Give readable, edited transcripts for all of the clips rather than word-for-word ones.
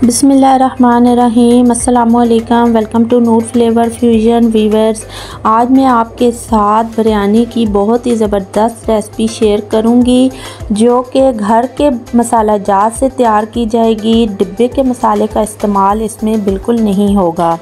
बिस्मिल्लाहिर्रहमानिर्रहीम। अस्सलामुअलैकुम। Welcome to Noor Flavour Fusion Weavers. आज मैं आपके साथ बिरयानी की बहुत ही ज़बरदस्त रेसिपी शेयर करूंगी जो कि घर के मसाला जात से तैयार की जाएगी। डिब्बे के मसाले का इस्तेमाल इसमें बिल्कुल नहीं होगा।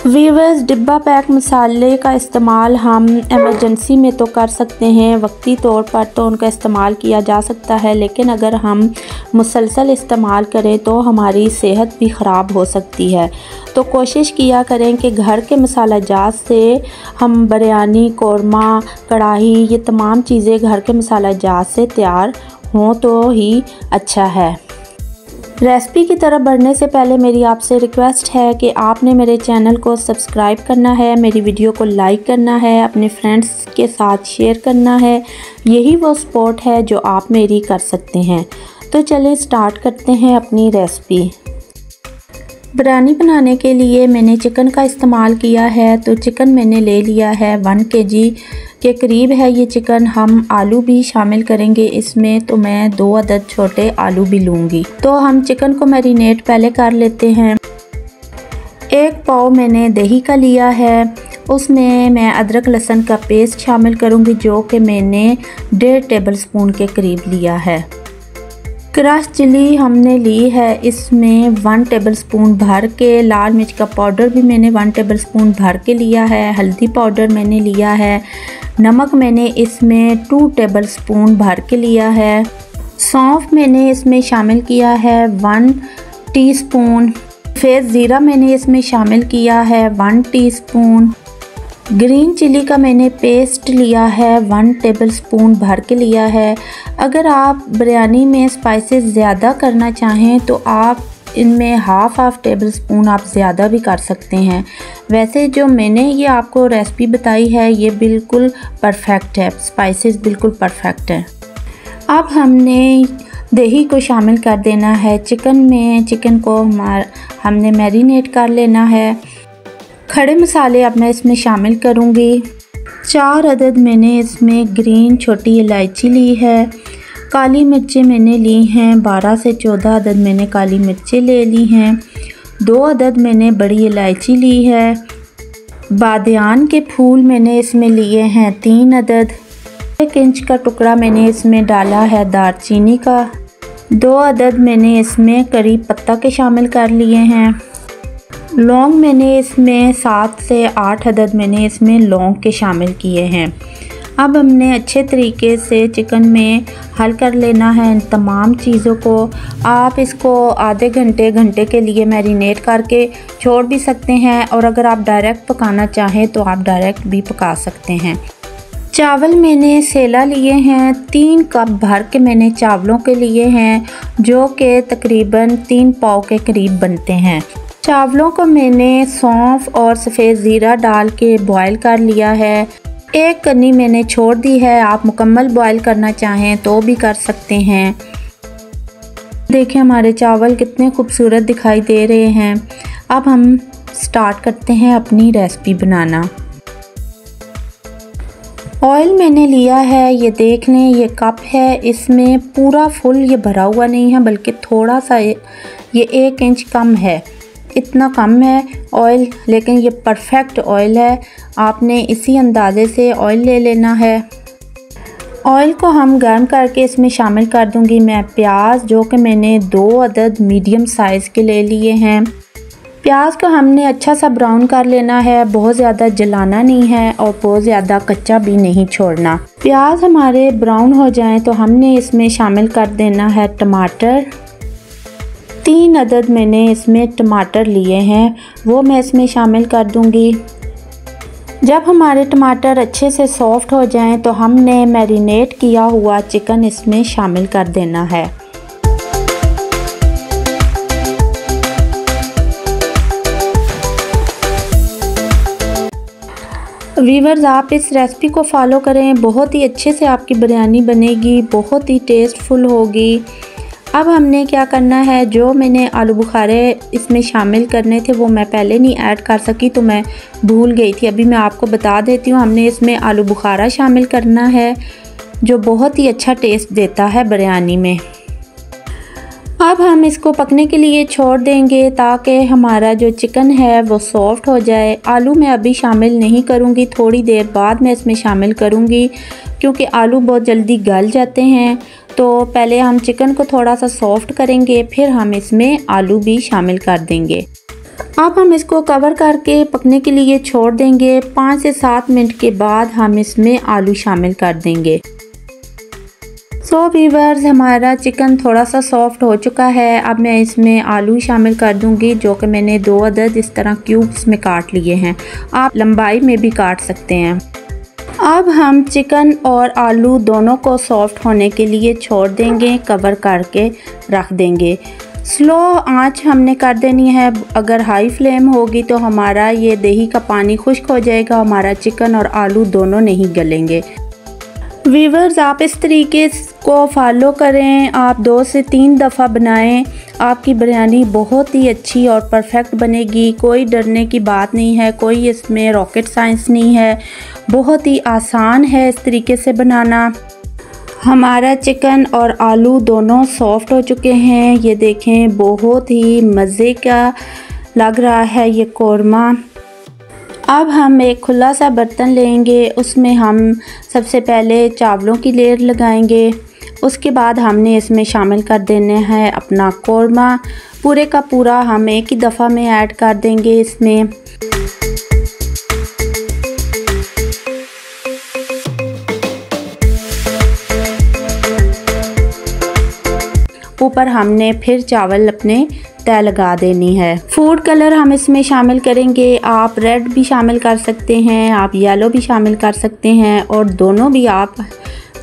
वीवर्स, डिब्बा पैक मसाले का इस्तेमाल हम एमरजेंसी में तो कर सकते हैं, वक्ती तौर पर तो उनका इस्तेमाल किया जा सकता है, लेकिन अगर हम मुसलसल इस्तेमाल करें तो हमारी सेहत भी ख़राब हो सकती है। तो कोशिश किया करें कि घर के मसाला जात से हम बिरयानी, कोरमा, कढ़ाई, ये तमाम चीज़ें घर के मसाला जात से तैयार हों तो ही अच्छा है। रेसिपी की तरफ बढ़ने से पहले मेरी आपसे रिक्वेस्ट है कि आपने मेरे चैनल को सब्सक्राइब करना है, मेरी वीडियो को लाइक करना है, अपने फ्रेंड्स के साथ शेयर करना है। यही वो सपोर्ट है जो आप मेरी कर सकते हैं। तो चलिए स्टार्ट करते हैं अपनी रेसिपी। बिरयानी बनाने के लिए मैंने चिकन का इस्तेमाल किया है। तो चिकन मैंने ले लिया है 1 kg के करीब है ये चिकन। हम आलू भी शामिल करेंगे इसमें, तो मैं 2 अदद छोटे आलू भी लूँगी। तो हम चिकन को मैरिनेट पहले कर लेते हैं। 1 पाव मैंने दही का लिया है, उसमें मैं अदरक लहसुन का पेस्ट शामिल करूँगी जो कि मैंने 1.5 टेबलस्पून के करीब लिया है। क्रश चिली हमने ली है, इसमें 1 टेबलस्पून भर के। लाल मिर्च का पाउडर भी मैंने 1 टेबलस्पून भर के लिया है। हल्दी पाउडर मैंने लिया है। नमक मैंने इसमें 2 टेबलस्पून भर के लिया है। सौंफ मैंने इसमें शामिल किया है 1 टीस्पून। सफ़ेद ज़ीरा मैंने इसमें शामिल किया है 1 टीस्पून। ग्रीन चिली का मैंने पेस्ट लिया है 1 टेबलस्पून भर के लिया है। अगर आप बिरयानी में स्पाइसेस ज़्यादा करना चाहें तो आप इनमें हाफ टेबलस्पून आप ज़्यादा भी कर सकते हैं। वैसे जो मैंने ये आपको रेसिपी बताई है ये बिल्कुल परफेक्ट है, स्पाइसेस बिल्कुल परफेक्ट है। अब हमने दही को शामिल कर देना है चिकन में। चिकन को हमने मैरिनेट कर लेना है। खड़े मसाले अब मैं इसमें शामिल करूँगी। 4 अदद मैंने इसमें ग्रीन छोटी इलायची ली है। काली मिर्चें मैंने ली हैं 12 से 14 अदद मैंने काली मिर्चें ले ली हैं। 2 अदद मैंने बड़ी इलायची ली है। बादियान के फूल मैंने इसमें लिए हैं 3 अदद। 1 इंच का टुकड़ा मैंने इसमें डाला है दालचीनी का। 2 अदद मैंने इसमें करी पत्ता के शामिल कर लिए हैं। लौंग मैंने इसमें 7 से 8 अदद मैंने इसमें लौंग के शामिल किए हैं। अब हमने अच्छे तरीके से चिकन में हल कर लेना है इन तमाम चीज़ों को। आप इसको आधे घंटे के लिए मैरिनेट करके छोड़ भी सकते हैं, और अगर आप डायरेक्ट पकाना चाहें तो आप डायरेक्ट भी पका सकते हैं। चावल मैंने सेला लिए हैं, 3 कप भर के मैंने चावलों के लिए हैं जो कि तकरीबन 3 पाव के करीब बनते हैं। चावलों को मैंने सौंफ और सफ़ेद ज़ीरा डाल के बॉयल कर लिया है। 1 कन्नी मैंने छोड़ दी है, आप मुकम्मल बॉयल करना चाहें तो भी कर सकते हैं। देखिए हमारे चावल कितने खूबसूरत दिखाई दे रहे हैं। अब हम स्टार्ट करते हैं अपनी रेसिपी बनाना। ऑयल मैंने लिया है, ये देख लें, ये कप है, इसमें पूरा फुल ये भरा हुआ नहीं है बल्कि थोड़ा सा ये 1 इंच कम है, इतना कम है ऑयल, लेकिन ये परफेक्ट ऑयल है। आपने इसी अंदाज़े से ऑयल ले लेना है। ऑयल को हम गर्म करके इसमें शामिल कर दूंगी मैं प्याज, जो कि मैंने 2 अदद मीडियम साइज़ के ले लिए हैं। प्याज को हमने अच्छा सा ब्राउन कर लेना है, बहुत ज़्यादा जलाना नहीं है और बहुत ज़्यादा कच्चा भी नहीं छोड़ना। प्याज हमारे ब्राउन हो जाएं तो हमने इसमें शामिल कर देना है टमाटर। 3 अदद मैंने इसमें टमाटर लिए हैं, वो मैं इसमें शामिल कर दूंगी। जब हमारे टमाटर अच्छे से सॉफ्ट हो जाएं तो हमने मैरिनेट किया हुआ चिकन इसमें शामिल कर देना है। वीवर्स, आप इस रेसिपी को फॉलो करें, बहुत ही अच्छे से आपकी बिरयानी बनेगी, बहुत ही टेस्टफुल होगी। अब हमने क्या करना है, जो मैंने आलू बुखारे इसमें शामिल करने थे वो मैं पहले नहीं ऐड कर सकी तो मैं भूल गई थी। अभी मैं आपको बता देती हूँ। हमने इसमें आलू बुखारा शामिल करना है जो बहुत ही अच्छा टेस्ट देता है बिरयानी में। अब हम इसको पकने के लिए छोड़ देंगे ताकि हमारा जो चिकन है वो सॉफ्ट हो जाए। आलू मैं अभी शामिल नहीं करूँगी, थोड़ी देर बाद मैं इसमें शामिल करूँगी क्योंकि आलू बहुत जल्दी गल जाते हैं। तो पहले हम चिकन को थोड़ा सा सॉफ्ट करेंगे, फिर हम इसमें आलू भी शामिल कर देंगे। अब हम इसको कवर करके पकने के लिए छोड़ देंगे। 5 से 7 मिनट के बाद हम इसमें आलू शामिल कर देंगे। सो व्यूअर्स, हमारा चिकन थोड़ा सा सॉफ्ट हो चुका है। अब मैं इसमें आलू शामिल कर दूंगी, जो कि मैंने 2 अदद इस तरह क्यूब्स में काट लिए हैं। आप लंबाई में भी काट सकते हैं। अब हम चिकन और आलू दोनों को सॉफ्ट होने के लिए छोड़ देंगे, कवर करके रख देंगे। स्लो आंच हमने कर देनी है। अगर हाई फ्लेम होगी तो हमारा ये दही का पानी खुश्क हो जाएगा, हमारा चिकन और आलू दोनों नहीं गलेंगे। व्यूअर्स, आप इस तरीके को फॉलो करें, आप 2 से 3 दफ़ा बनाएं, आपकी बिरयानी बहुत ही अच्छी और परफेक्ट बनेगी। कोई डरने की बात नहीं है, कोई इसमें रॉकेट साइंस नहीं है, बहुत ही आसान है इस तरीके से बनाना। हमारा चिकन और आलू दोनों सॉफ्ट हो चुके हैं। ये देखें, बहुत ही मज़े का लग रहा है ये कौरमा। अब हम एक खुला सा बर्तन लेंगे, उसमें हम सबसे पहले चावलों की लेयर लगाएंगे। उसके बाद हमने इसमें शामिल कर देना है अपना कौरमा। पूरे का पूरा हम एक ही दफ़ा में ऐड कर देंगे इसमें। ऊपर हमने फिर चावल अपने तय लगा देनी है। फूड कलर हम इसमें शामिल करेंगे। आप रेड भी शामिल कर सकते हैं, आप येलो भी शामिल कर सकते हैं, और दोनों भी आप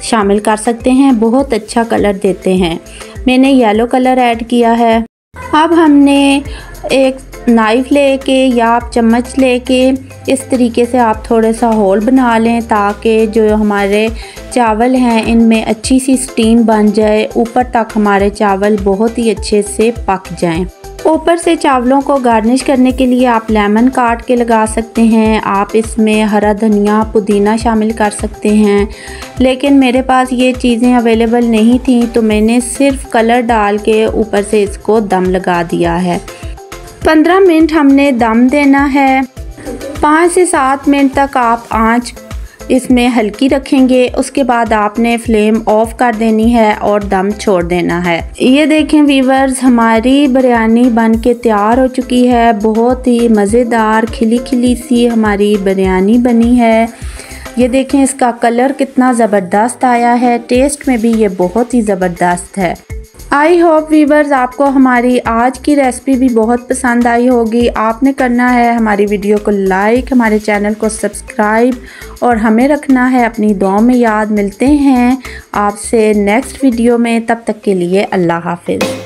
शामिल कर सकते हैं, बहुत अच्छा कलर देते हैं। मैंने येलो कलर ऐड किया है। अब हमने एक नाइफ़ लेके या आप चम्मच लेके इस तरीके से आप थोड़ा सा होल बना लें ताकि जो हमारे चावल हैं इनमें अच्छी सी स्टीम बन जाए, ऊपर तक हमारे चावल बहुत ही अच्छे से पक जाएं। ऊपर से चावलों को गार्निश करने के लिए आप लेमन काट के लगा सकते हैं। आप इसमें हरा धनिया, पुदीना शामिल कर सकते हैं, लेकिन मेरे पास ये चीज़ें अवेलेबल नहीं थी तो मैंने सिर्फ कलर डाल के ऊपर से इसको दम लगा दिया है। 15 मिनट हमने दम देना है। 5 से 7 मिनट तक आप आंच इसमें हल्की रखेंगे। उसके बाद आपने फ्लेम ऑफ कर देनी है और दम छोड़ देना है। ये देखें व्यूअर्स, हमारी बिरयानी बन के तैयार हो चुकी है। बहुत ही मज़ेदार खिली खिली सी हमारी बिरयानी बनी है। ये देखें, इसका कलर कितना ज़बरदस्त आया है, टेस्ट में भी ये बहुत ही ज़बरदस्त है। आई होप व्यूअर्स आपको हमारी आज की रेसिपी भी बहुत पसंद आई होगी। आपने करना है हमारी वीडियो को लाइक, हमारे चैनल को सब्सक्राइब और हमें रखना है अपनी दुआओं में याद। मिलते हैं आपसे नेक्स्ट वीडियो में, तब तक के लिए अल्लाह हाफिज़।